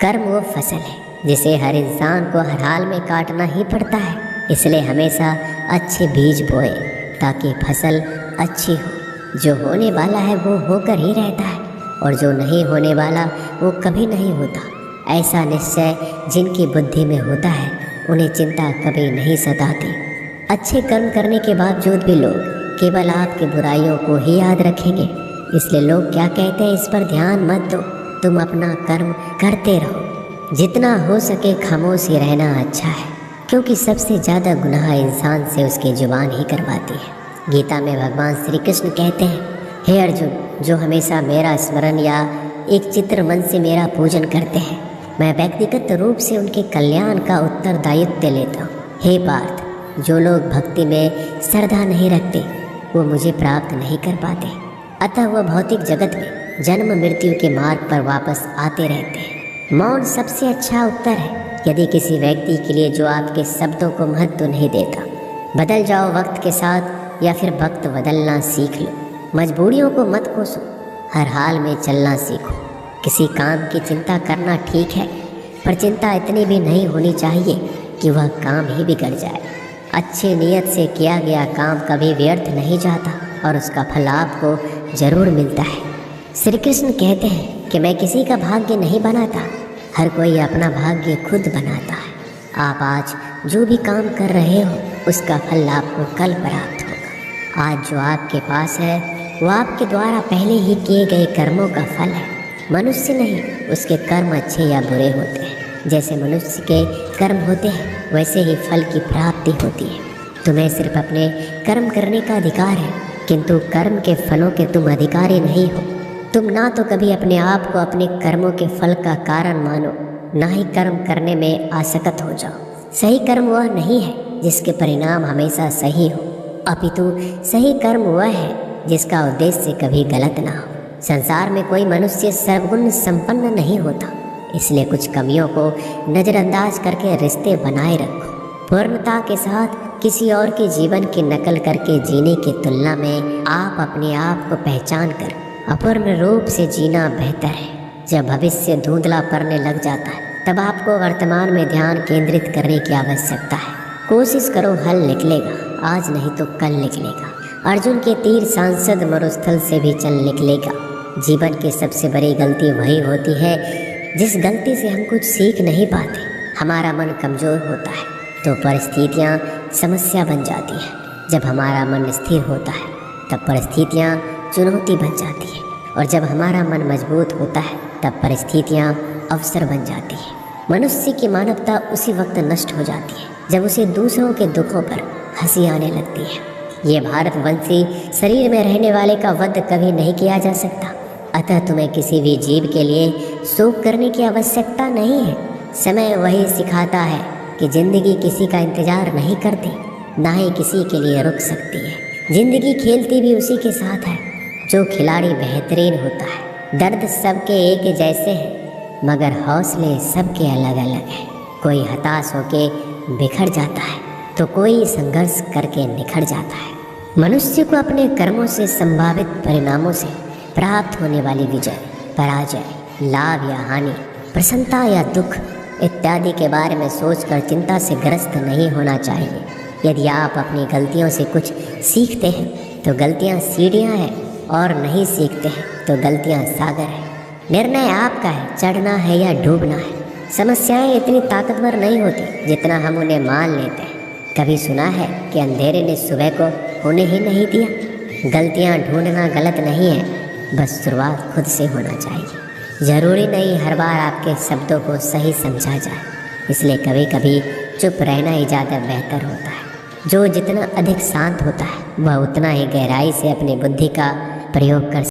कर्म वो फसल है जिसे हर इंसान को हर हाल में काटना ही पड़ता है। इसलिए हमेशा अच्छे बीज बोए ताकि फसल अच्छी हो। जो होने वाला है वो होकर ही रहता है और जो नहीं होने वाला वो कभी नहीं होता। ऐसा निश्चय जिनकी बुद्धि में होता है उन्हें चिंता कभी नहीं सताती। अच्छे कर्म करने के बावजूद भी लोग केवल आपकी बुराइयों को ही याद रखेंगे। इसलिए लोग क्या कहते हैं इस पर ध्यान मत दो, तुम अपना कर्म करते रहो। जितना हो सके खामोश ही रहना अच्छा है, क्योंकि सबसे ज़्यादा गुनाह इंसान से उसकी जुबान ही करवाती है। गीता में भगवान श्री कृष्ण कहते हैं, हे अर्जुन, जो हमेशा मेरा स्मरण या एक चित्र मन से मेरा पूजन करते हैं, मैं व्यक्तिगत रूप से उनके कल्याण का उत्तरदायित्व लेता हूँ। हे पार्थ, जो लोग भक्ति में श्रद्धा नहीं रखते वो मुझे प्राप्त नहीं कर पाते, अतः वह भौतिक जगत में जन्म मृत्यु के मार्ग पर वापस आते रहते हैं। मौन सबसे अच्छा उत्तर है। यदि किसी व्यक्ति के लिए जो आपके शब्दों को महत्व नहीं देता, बदल जाओ वक्त के साथ या फिर वक्त बदलना सीख लो। मजबूरियों को मत कोसो, हर हाल में चलना सीखो। किसी काम की चिंता करना ठीक है, पर चिंता इतनी भी नहीं होनी चाहिए कि वह काम ही बिगड़ जाए। अच्छी नीयत से किया गया काम कभी व्यर्थ नहीं जाता और उसका फल आपको जरूर मिलता है। श्री कृष्ण कहते हैं कि मैं किसी का भाग्य नहीं बनाता, हर कोई अपना भाग्य खुद बनाता है। आप आज जो भी काम कर रहे हो उसका फल आपको कल प्राप्त होगा। आज जो आपके पास है वो आपके द्वारा पहले ही किए गए कर्मों का फल है। मनुष्य नहीं, उसके कर्म अच्छे या बुरे होते हैं। जैसे मनुष्य के कर्म होते हैं वैसे ही फल की प्राप्ति होती है। तुम्हें सिर्फ अपने कर्म करने का अधिकार है, किंतु कर्म के फलों के तुम अधिकारी नहीं हो। तुम ना तो कभी अपने आप को अपने कर्मों के फल का कारण मानो, ना ही कर्म करने में आसक्त हो जाओ। सही कर्म वह नहीं है जिसके परिणाम हमेशा सही हो, अपितु सही कर्म वह है जिसका उद्देश्य कभी गलत ना हो। संसार में कोई मनुष्य सर्वगुण संपन्न नहीं होता, इसलिए कुछ कमियों को नज़रअंदाज करके रिश्ते बनाए रखो। पूर्णता के साथ किसी और के जीवन की नकल करके जीने की तुलना में आप अपने आप को पहचान कर अपूर्ण रूप से जीना बेहतर है। जब भविष्य धुंधला पड़ने लग जाता है तब आपको वर्तमान में ध्यान केंद्रित करने की आवश्यकता है। कोशिश करो, हल निकलेगा, आज नहीं तो कल निकलेगा। अर्जुन के तीर सांसद मरुस्थल से भी चल निकलेगा। जीवन की सबसे बड़ी गलती वही होती है जिस गलती से हम कुछ सीख नहीं पाते। हमारा मन कमज़ोर होता है तो परिस्थितियाँ समस्या बन जाती हैं। जब हमारा मन स्थिर होता है तब परिस्थितियाँ चुनौती बन जाती हैं, और जब हमारा मन मजबूत होता है तब परिस्थितियाँ अवसर बन जाती हैं। मनुष्य की मानवता उसी वक्त नष्ट हो जाती है जब उसे दूसरों के दुखों पर हंसी आने लगती है। ये भारतवंशी शरीर में रहने वाले का वध कभी नहीं किया जा सकता, अतः तुम्हें किसी भी जीव के लिए शोक करने की आवश्यकता नहीं है। समय वही सिखाता है कि जिंदगी किसी का इंतजार नहीं करती, ना ही किसी के लिए रुक सकती है। जिंदगी खेलती भी उसी के साथ है जो खिलाड़ी बेहतरीन होता है। दर्द सबके एक जैसे हैं, मगर हौसले सबके अलग अलग हैं। कोई हताश होके बिखर जाता है तो कोई संघर्ष करके निखर जाता है। मनुष्य को अपने कर्मों से संभावित परिणामों से प्राप्त होने वाली विजय, पराजय, लाभ या हानि, प्रसन्नता या दुख इत्यादि के बारे में सोचकर चिंता से ग्रस्त नहीं होना चाहिए। यदि आप अपनी गलतियों से कुछ सीखते हैं तो गलतियां सीढ़ियां हैं, और नहीं सीखते हैं तो गलतियां सागर है। निर्णय आपका है, चढ़ना है या डूबना है। समस्याएं इतनी ताकतवर नहीं होती जितना हम उन्हें मान लेते हैं। कभी सुना है कि अंधेरे ने सुबह को होने ही नहीं दिया। गलतियां ढूंढना गलत नहीं है, बस शुरुआत खुद से होना चाहिए। ज़रूरी नहीं हर बार आपके शब्दों को सही समझा जाए, इसलिए कभी कभी चुप रहना ही ज़्यादा बेहतर होता है। जो जितना अधिक शांत होता है वह उतना ही गहराई से अपनी बुद्धि का प्रयोग कर